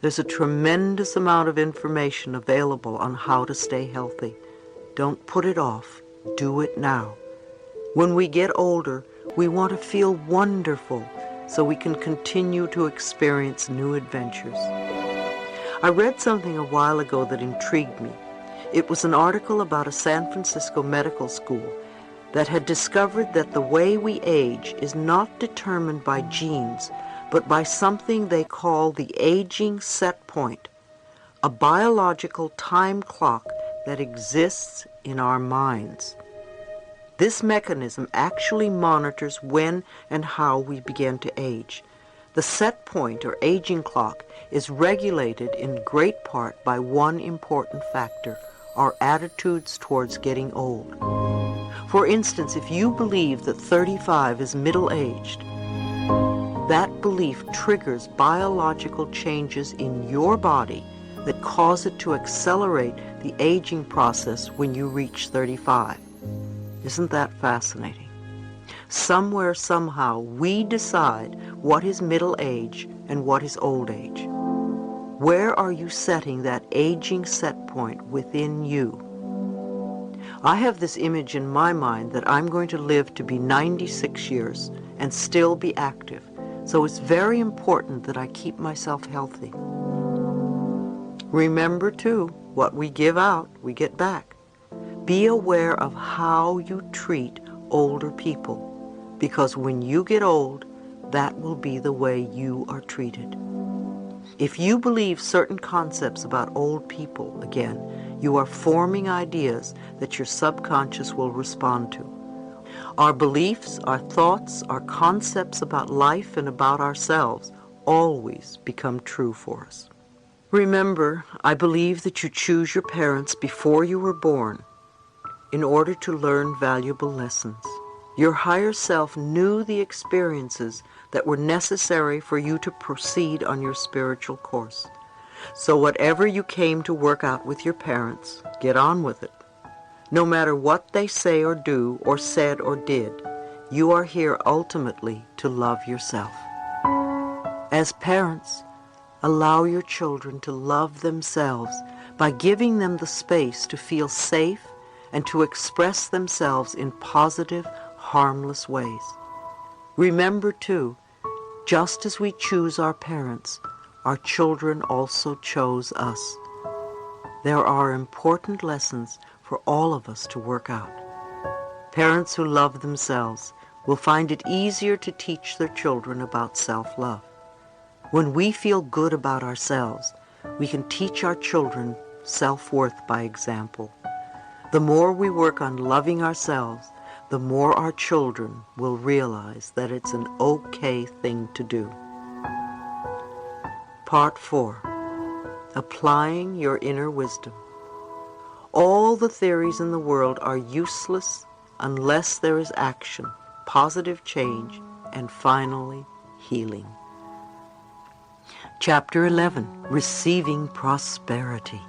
There's a tremendous amount of information available on how to stay healthy. Don't put it off. Do it now. When we get older, we want to feel wonderful so we can continue to experience new adventures. I read something a while ago that intrigued me. It was an article about a San Francisco medical school that had discovered that the way we age is not determined by genes, but by something they call the aging set point, a biological time clock that exists in our minds. This mechanism actually monitors when and how we begin to age. The set point or aging clock is regulated in great part by one important factor, our attitudes towards getting old. For instance, if you believe that 35 is middle-aged, that belief triggers biological changes in your body that cause it to accelerate the aging process when you reach 35. Isn't that fascinating? Somewhere, somehow, we decide what is middle age and what is old age. Where are you setting that aging set point within you? I have this image in my mind that I'm going to live to be 96 years and still be active. So it's very important that I keep myself healthy. Remember, too, what we give out, we get back. Be aware of how you treat older people, because when you get old, that will be the way you are treated. If you believe certain concepts about old people, again, you are forming ideas that your subconscious will respond to. Our beliefs, our thoughts, our concepts about life and about ourselves always become true for us. Remember, I believe that you choose your parents before you were born in order to learn valuable lessons. Your higher self knew the experiences that were necessary for you to proceed on your spiritual course. So whatever you came to work out with your parents, get on with it. No matter what they say or do or said or did, you are here ultimately to love yourself. As parents, allow your children to love themselves by giving them the space to feel safe and to express themselves in positive, harmless ways. Remember, too, just as we choose our parents, our children also chose us. There are important lessons for all of us to work out. Parents who love themselves will find it easier to teach their children about self-love. When we feel good about ourselves, we can teach our children self-worth by example. The more we work on loving ourselves, the more our children will realize that it's an okay thing to do. Part 4. Applying your inner wisdom. All the theories in the world are useless unless there is action, positive change, and finally, healing. Chapter 11. Receiving prosperity.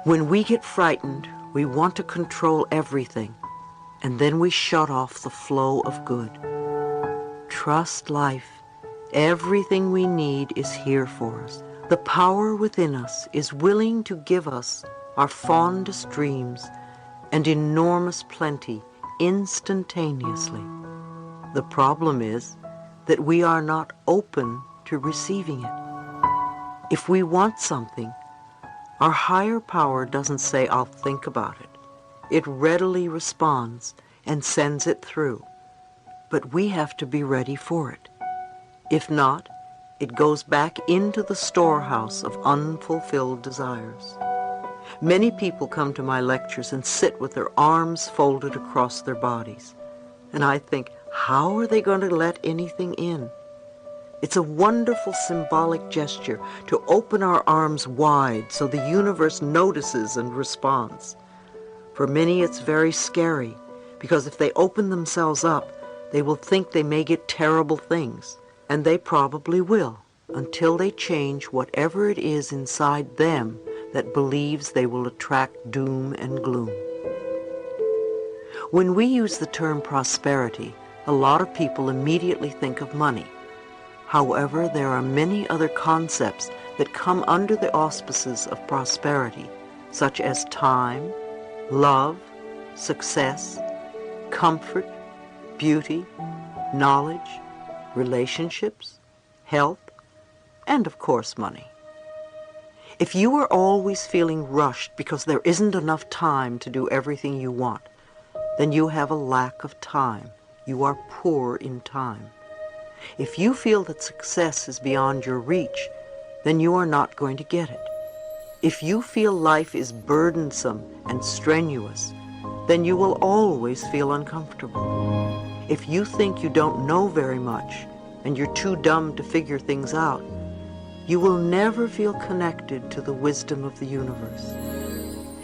When we get frightened, we want to control everything, and then we shut off the flow of good. Trust life. Everything we need is here for us. The power within us is willing to give us our fondest dreams and enormous plenty instantaneously. The problem is that we are not open to receiving it. If we want something, our higher power doesn't say, "I'll think about it." It readily responds and sends it through. But we have to be ready for it. If not, it goes back into the storehouse of unfulfilled desires. Many people come to my lectures and sit with their arms folded across their bodies. And I think, how are they going to let anything in? It's a wonderful symbolic gesture to open our arms wide so the universe notices and responds. For many it's very scary, because if they open themselves up, they will think they may get terrible things, and they probably will, until they change whatever it is inside them that believes they will attract doom and gloom. When we use the term prosperity, a lot of people immediately think of money. However, there are many other concepts that come under the auspices of prosperity, such as time, love, success, comfort, beauty, knowledge, relationships, health, and of course money. If you are always feeling rushed because there isn't enough time to do everything you want, then you have a lack of time. You are poor in time. If you feel that success is beyond your reach, then you are not going to get it. If you feel life is burdensome and strenuous, then you will always feel uncomfortable. If you think you don't know very much and you're too dumb to figure things out, you will never feel connected to the wisdom of the universe.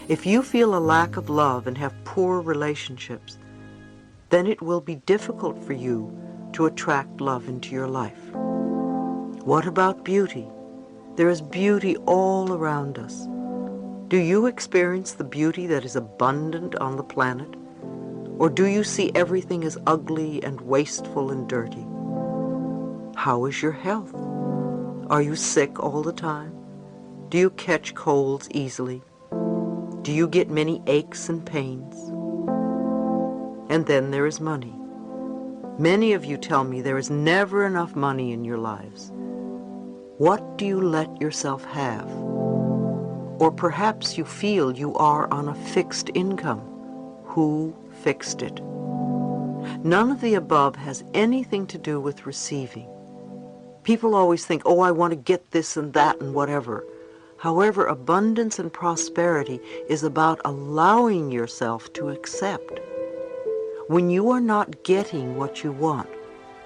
If you feel a lack of love and have poor relationships, then it will be difficult for you to attract love into your life. What about beauty? There is beauty all around us. Do you experience the beauty that is abundant on the planet? Or do you see everything as ugly and wasteful and dirty? How is your health? Are you sick all the time? Do you catch colds easily? Do you get many aches and pains? And then there is money. Many of you tell me there is never enough money in your lives. What do you let yourself have? Or perhaps you feel you are on a fixed income. Who fixed it? None of the above has anything to do with receiving. People always think, oh, I want to get this and that and whatever. However, abundance and prosperity is about allowing yourself to accept. When you are not getting what you want,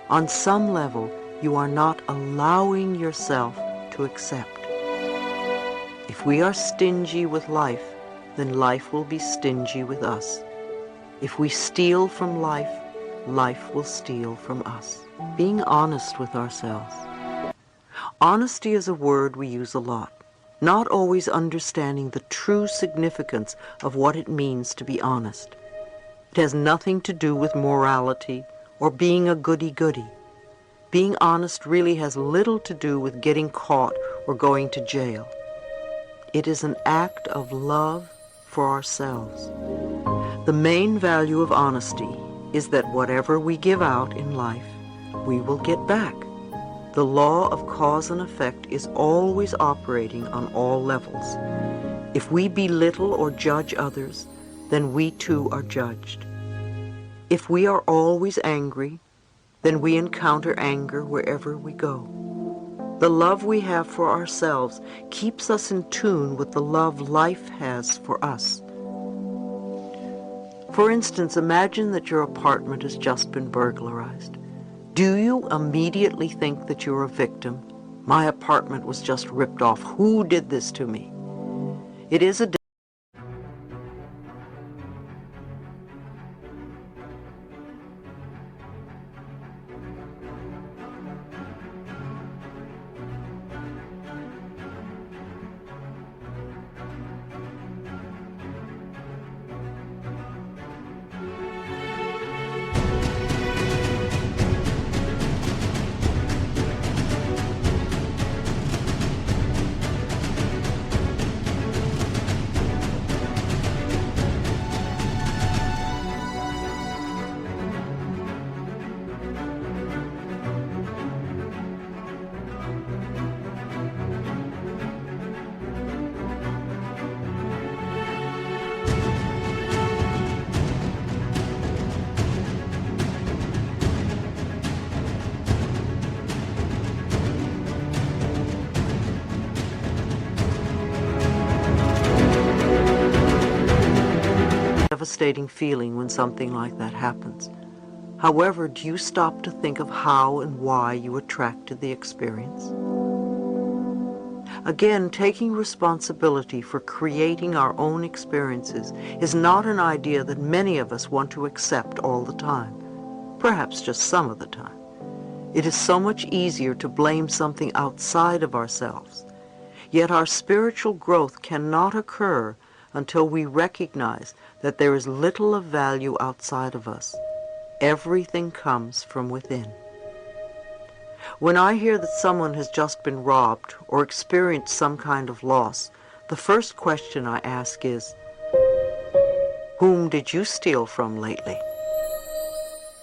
on some level, you are not allowing yourself to accept. If we are stingy with life, then life will be stingy with us. If we steal from life, life will steal from us. Being honest with ourselves. Honesty is a word we use a lot, not always understanding the true significance of what it means to be honest. It has nothing to do with morality or being a goody-goody. Being honest really has little to do with getting caught or going to jail. It is an act of love for ourselves. The main value of honesty is that whatever we give out in life, we will get back. The law of cause and effect is always operating on all levels. If we belittle or judge others, then we too are judged. If we are always angry, then we encounter anger wherever we go. The love we have for ourselves keeps us in tune with the love life has for us. For instance, imagine that your apartment has just been burglarized. Do you immediately think that you're a victim? My apartment was just ripped off. Who did this to me? It is a devastating feeling when something like that happens. However, do you stop to think of how and why you attracted the experience? Again, taking responsibility for creating our own experiences is not an idea that many of us want to accept all the time, perhaps just some of the time. It is so much easier to blame something outside of ourselves. Yet our spiritual growth cannot occur until we recognize that there is little of value outside of us. Everything comes from within. When I hear that someone has just been robbed or experienced some kind of loss, the first question I ask is, whom did you steal from lately?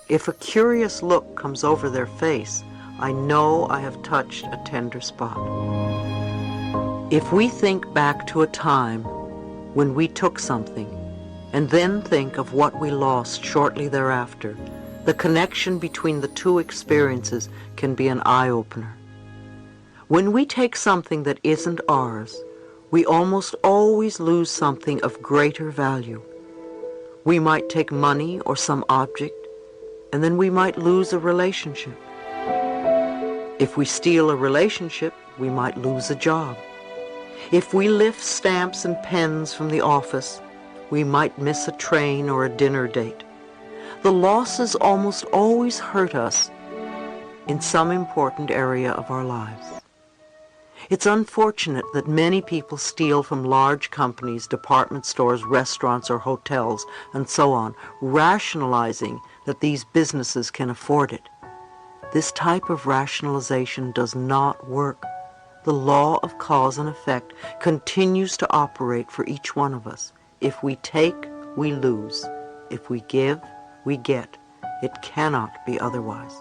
If a curious look comes over their face, I know I have touched a tender spot. If we think back to a time when we took something and then think of what we lost shortly thereafter, the connection between the two experiences can be an eye-opener. When we take something that isn't ours, we almost always lose something of greater value. We might take money or some object, and then we might lose a relationship. If we steal a relationship, we might lose a job. If we lift stamps and pens from the office, we might miss a train or a dinner date. The losses almost always hurt us in some important area of our lives. It's unfortunate that many people steal from large companies, department stores, restaurants, or hotels, and so on, rationalizing that these businesses can afford it. This type of rationalization does not work. The law of cause and effect continues to operate for each one of us. If we take, we lose. If we give, we get. It cannot be otherwise.